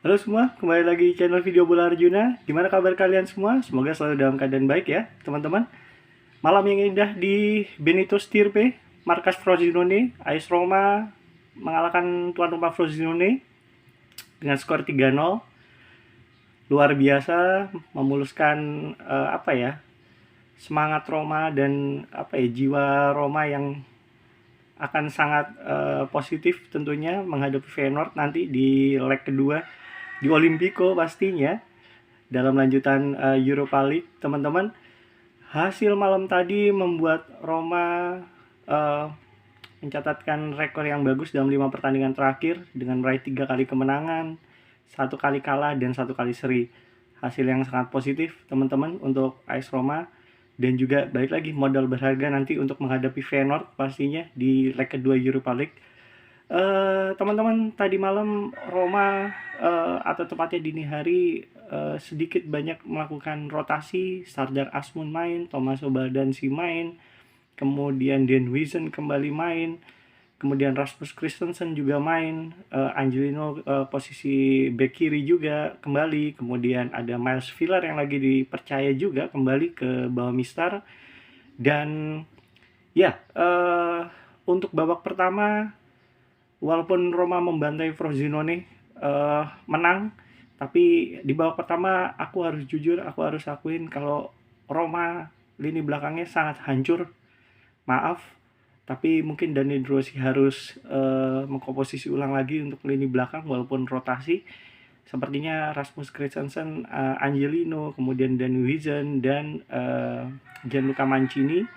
Halo semua, kembali lagi di channel Video Bola Arjuna. Gimana kabar kalian semua? Semoga selalu dalam keadaan baik ya, teman-teman. Malam yang indah di Benito Stirpe, markas Frosinone. AS Roma mengalahkan tuan rumah Frosinone dengan skor 3-0. Luar biasa, memuluskan apa ya? Semangat Roma dan apa ya? Jiwa Roma yang akan sangat positif tentunya menghadapi Feyenoord nanti di leg kedua di Olimpico pastinya dalam lanjutan Europa League, teman-teman. Hasil malam tadi membuat Roma uh, mencatatkan rekor yang bagus dalam 5 pertandingan terakhir dengan meraih 3 kali kemenangan, 1 kali kalah dan 1 kali seri. Hasil yang sangat positif, teman-teman, untuk AS Roma, dan juga balik lagi modal berharga nanti untuk menghadapi Feyenoord pastinya di leg kedua Europa League. Teman-teman, tadi malam Roma atau tepatnya dini hari sedikit banyak melakukan rotasi. Sardar Asmun main, Tommaso Baldanzi main, kemudian Dan Huijsen kembali main, kemudian Rasmus Christensen juga main, Angelino posisi bek kiri juga kembali, kemudian ada Miles Villar yang lagi dipercaya juga kembali ke bawah Mistar. Dan ya, untuk babak pertama, walaupun Roma membantai Frosinone menang, tapi di babak pertama aku harus jujur, aku harus akuin kalau Roma lini belakangnya sangat hancur. Maaf, tapi mungkin Dani Rossi harus mengkomposisi ulang lagi untuk lini belakang walaupun rotasi. Sepertinya Rasmus Christensen, Angelino, kemudian Dani Huijsen dan Gianluca Mancini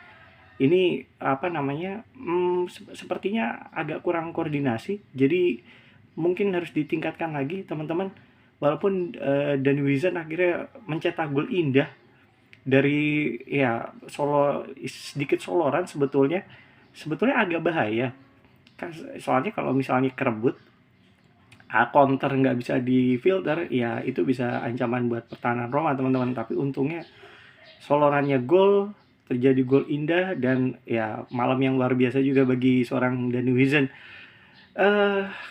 ini apa namanya, sepertinya agak kurang koordinasi. Jadi mungkin harus ditingkatkan lagi, teman-teman. Walaupun Dani Wizard akhirnya mencetak gol indah dari ya sedikit soloran, sebetulnya agak bahaya. Soalnya kalau misalnya kerebut, counter nggak bisa di filter, ya itu bisa ancaman buat pertahanan Roma, teman-teman. Tapi untungnya solorannya gol, terjadi gol indah, dan ya malam yang luar biasa juga bagi seorang Dani Huijsen.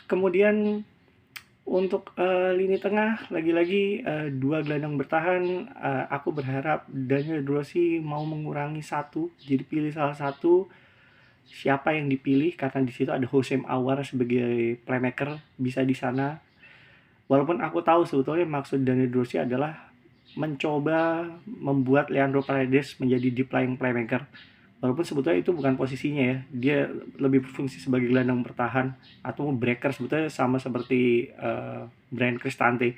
Kemudian untuk lini tengah, lagi-lagi dua gelandang bertahan, aku berharap Daniel Rossi mau mengurangi satu, jadi pilih salah satu. Siapa yang dipilih, karena di situ ada Hosem Awar sebagai playmaker, bisa di sana. Walaupun aku tahu sebetulnya maksud Daniel Rossi adalah mencoba membuat Leandro Paredes menjadi deep lying playmaker. Walaupun sebetulnya itu bukan posisinya ya. Dia lebih berfungsi sebagai gelandang bertahan atau breaker, sebetulnya sama seperti Bryan Cristante.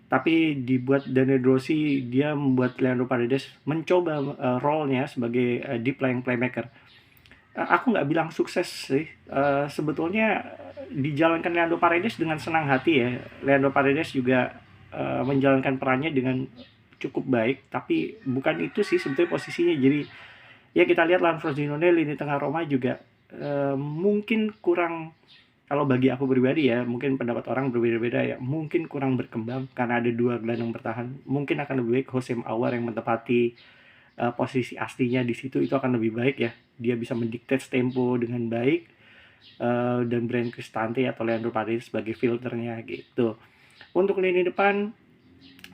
Tapi dibuat Daniel Rossi, dia membuat Leandro Paredes mencoba role-nya sebagai deep lying playmaker. Aku nggak bilang sukses sih. Sebetulnya dijalankan Leandro Paredes dengan senang hati ya. Leandro Paredes juga menjalankan perannya dengan cukup baik, tapi bukan itu sih sebetulnya posisinya. Jadi ya kita lihat lawan Frosinone, lini tengah Roma juga mungkin kurang, kalau bagi aku pribadi ya, mungkin pendapat orang berbeda-beda ya, mungkin kurang berkembang karena ada dua gelandang bertahan. Mungkin akan lebih baik Hosem Awar yang menempati posisi aslinya di situ, itu akan lebih baik ya. Dia bisa mendikte tempo dengan baik, dan Bryan Cristante atau Leandro Paredes sebagai filternya gitu. Untuk lini depan,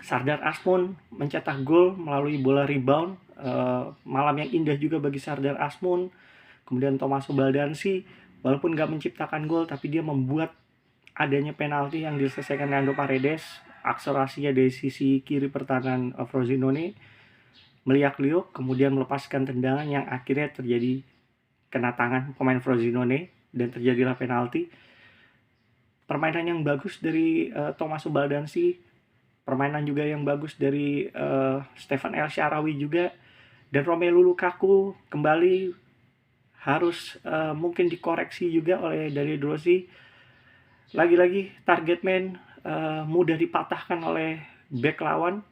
Sardar Asmun mencetak gol melalui bola rebound. Malam yang indah juga bagi Sardar Asmun. Kemudian Tommaso Baldanzi, walaupun gak menciptakan gol, tapi dia membuat adanya penalti yang diselesaikan Leandro Paredes. Akselerasinya dari sisi kiri pertahanan Frosinone meliak-liuk, kemudian melepaskan tendangan yang akhirnya terjadi kena tangan pemain Frosinone dan terjadilah penalti. Permainan yang bagus dari Tommaso Baldanzi, permainan juga yang bagus dari Stefan El Shaarawy juga, dan Romelu Lukaku kembali harus mungkin dikoreksi juga oleh Daniel Rossi. Lagi-lagi target man mudah dipatahkan oleh back lawan.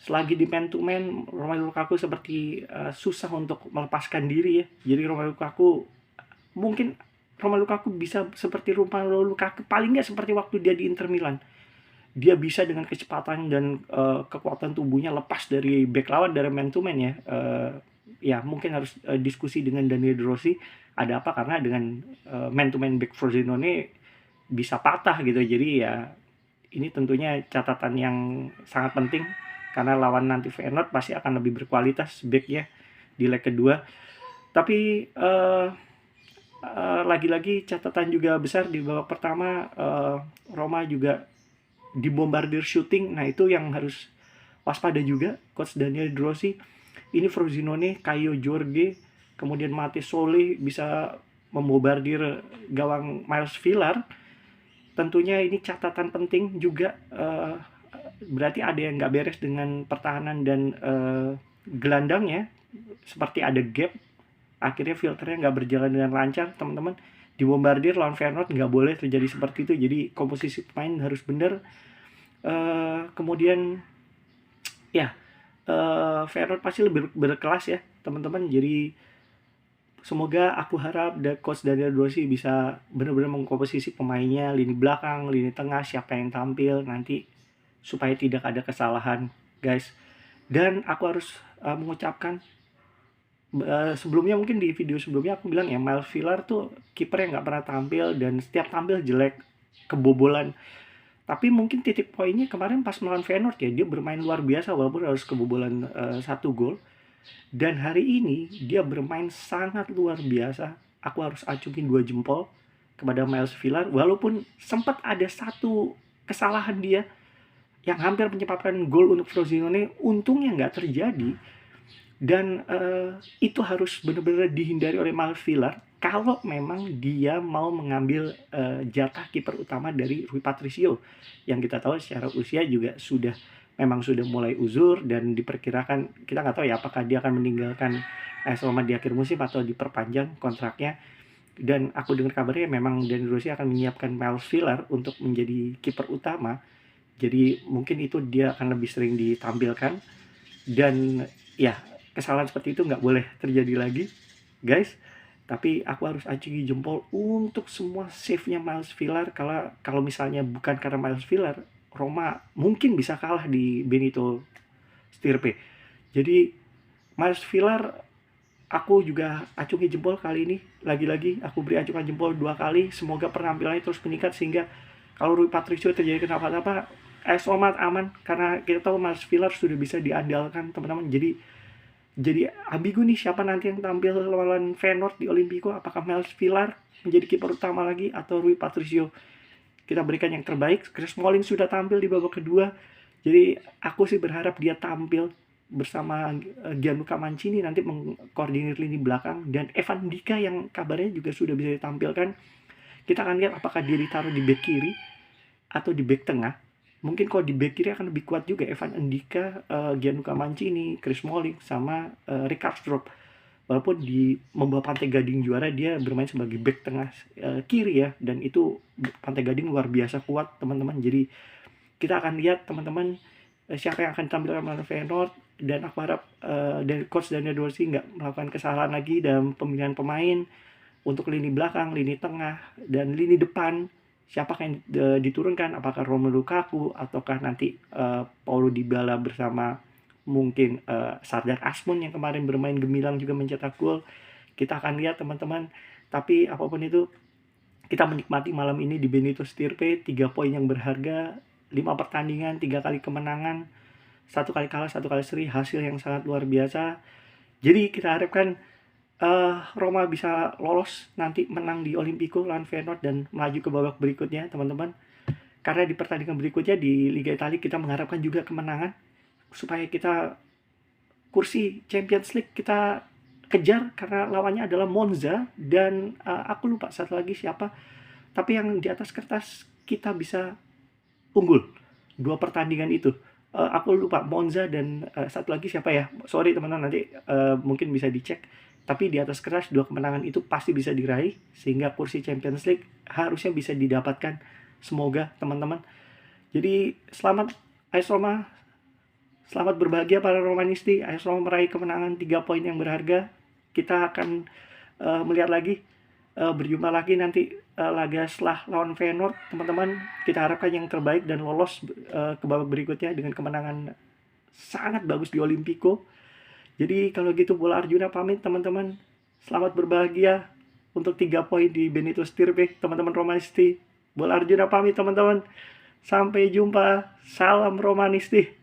Selagi di man to man, Romelu Lukaku seperti susah untuk melepaskan diri ya. Jadi Romelu Lukaku bisa seperti Romelu Lukaku paling nggak seperti waktu dia di Inter Milan. Dia bisa dengan kecepatan dan kekuatan tubuhnya lepas dari back lawan, dari man to man ya. Ya mungkin harus diskusi dengan Daniel Rossi, ada apa, karena dengan man to man back Frosinone bisa patah gitu. Jadi ya Ini tentunya catatan yang sangat penting karena lawan nanti Feyenoord pasti akan lebih berkualitas back-nya di leg kedua. Tapi lagi-lagi catatan juga besar di babak pertama, Roma juga dibombardir shooting. Nah, itu yang harus waspada juga coach Daniel De Rossi. Ini Frosinone, Caio Jorge, kemudian Mate Sole bisa membombardir gawang Miles Villar. Tentunya ini catatan penting juga, berarti ada yang nggak beres dengan pertahanan dan gelandangnya, seperti ada gap. Akhirnya filternya nggak berjalan dengan lancar, teman-teman. Dibombardir lawan Feyenoord nggak boleh terjadi seperti itu. Jadi komposisi pemain harus benar. Kemudian ya, Feyenoord pasti lebih berkelas ya, teman-teman. Jadi semoga, aku harap coach Daniel Rossi bisa benar-benar mengkomposisi pemainnya, lini belakang, lini tengah, siapa yang tampil nanti supaya tidak ada kesalahan, guys. Dan aku harus mengucapkan, sebelumnya mungkin di video sebelumnya aku bilang ya, Miles Villar tuh kiper yang nggak pernah tampil dan setiap tampil jelek, kebobolan. Tapi mungkin titik poinnya kemarin pas melawan Feyenoord ya, dia bermain luar biasa walaupun harus kebobolan 1 gol. Dan hari ini dia bermain sangat luar biasa. Aku harus acungin 2 jempol kepada Miles Villar, walaupun sempat ada satu kesalahan dia yang hampir menyebabkan gol untuk Frosinone, untungnya nggak terjadi. Dan itu harus benar-benar dihindari oleh Miles Villar kalau memang dia mau mengambil jatah kiper utama dari Rui Patricio, yang kita tahu secara usia juga memang sudah mulai uzur, dan diperkirakan, kita nggak tahu ya apakah dia akan meninggalkan AS Roma di akhir musim atau diperpanjang kontraknya. Dan aku dengar kabarnya memang Daniel Rossi akan menyiapkan Miles Villar untuk menjadi kiper utama. Jadi mungkin itu dia akan lebih sering ditampilkan. Dan ya, kesalahan seperti itu nggak boleh terjadi lagi, guys. Tapi aku harus acungi jempol untuk semua save-nya Miles Villar. Kalau misalnya bukan karena Miles Villar, Roma mungkin bisa kalah di Benito Stirpe. Jadi Miles Villar, aku juga acungi jempol kali ini. Lagi-lagi aku beri acungan jempol 2 kali. Semoga penampilannya terus meningkat sehingga kalau Rui Patricio terjadi kenapa-napa, Roma aman, karena kita tahu Miles Villar sudah bisa diandalkan, teman-teman. Jadi ambigu nih siapa nanti yang tampil lawan Feyenoord di Olimpico. Apakah Miles Villar menjadi kiper utama lagi atau Rui Patricio? Kita berikan yang terbaik. Chris Smalling sudah tampil di babak kedua. Jadi aku sih berharap dia tampil bersama Gianluca Mancini nanti mengkoordinir lini belakang. Dan Evan Dika yang kabarnya juga sudah bisa ditampilkan. Kita akan lihat apakah dia ditaruh di bek kiri atau di bek tengah. Mungkin kalau di back kiri akan lebih kuat juga Evan Ndika, Gianluca Mancini, Chris Smalling, sama Rick Karsdorp. Walaupun di membawa Pantai Gading juara, dia bermain sebagai back tengah kiri ya, dan itu Pantai Gading luar biasa kuat, teman-teman. Jadi kita akan lihat, teman-teman, siapa yang akan tampil melawan Feyenoord. Dan aku harap dari coach Daniel De Rossi nggak melakukan kesalahan lagi dalam pemilihan pemain untuk lini belakang, lini tengah, dan lini depan. Siapakah yang diturunkan? Apakah Romelu Lukaku ataukah nanti Paulo Dybala bersama mungkin Sardar Asmun yang kemarin bermain gemilang juga mencetak gol. Kita akan lihat, teman-teman. Tapi apapun itu, kita menikmati malam ini di Benito Stirpe. 3 poin yang berharga, 5 pertandingan, 3 kali kemenangan, 1 kali kalah, 1 kali seri, hasil yang sangat luar biasa. Jadi kita harapkan Roma bisa lolos nanti, menang di Olimpico lawan Feyenoord dan maju ke babak berikutnya, teman-teman. Karena di pertandingan berikutnya di Liga Italia kita mengharapkan juga kemenangan supaya kita kursi Champions League kita kejar, karena lawannya adalah Monza dan aku lupa satu lagi siapa. Tapi yang di atas kertas kita bisa unggul 2 pertandingan itu. Aku lupa Monza dan satu lagi siapa ya. Sorry teman-teman, nanti mungkin bisa dicek. Tapi di atas kertas 2 kemenangan itu pasti bisa diraih sehingga kursi Champions League harusnya bisa didapatkan. Semoga, teman-teman. Jadi selamat AS Roma, selamat berbahagia para Romanisti. AS Roma meraih kemenangan 3 poin yang berharga. Kita akan melihat lagi, berjumpa lagi nanti laga setelah lawan Feyenoord, teman-teman. Kita harapkan yang terbaik dan lolos ke babak berikutnya dengan kemenangan sangat bagus di Olimpico. Jadi kalau gitu Bola Arjuna pamit, teman-teman. Selamat berbahagia untuk 3 poin di Benito Stirpe, teman-teman Romanisti. Bola Arjuna pamit, teman-teman. Sampai jumpa. Salam romanis deh.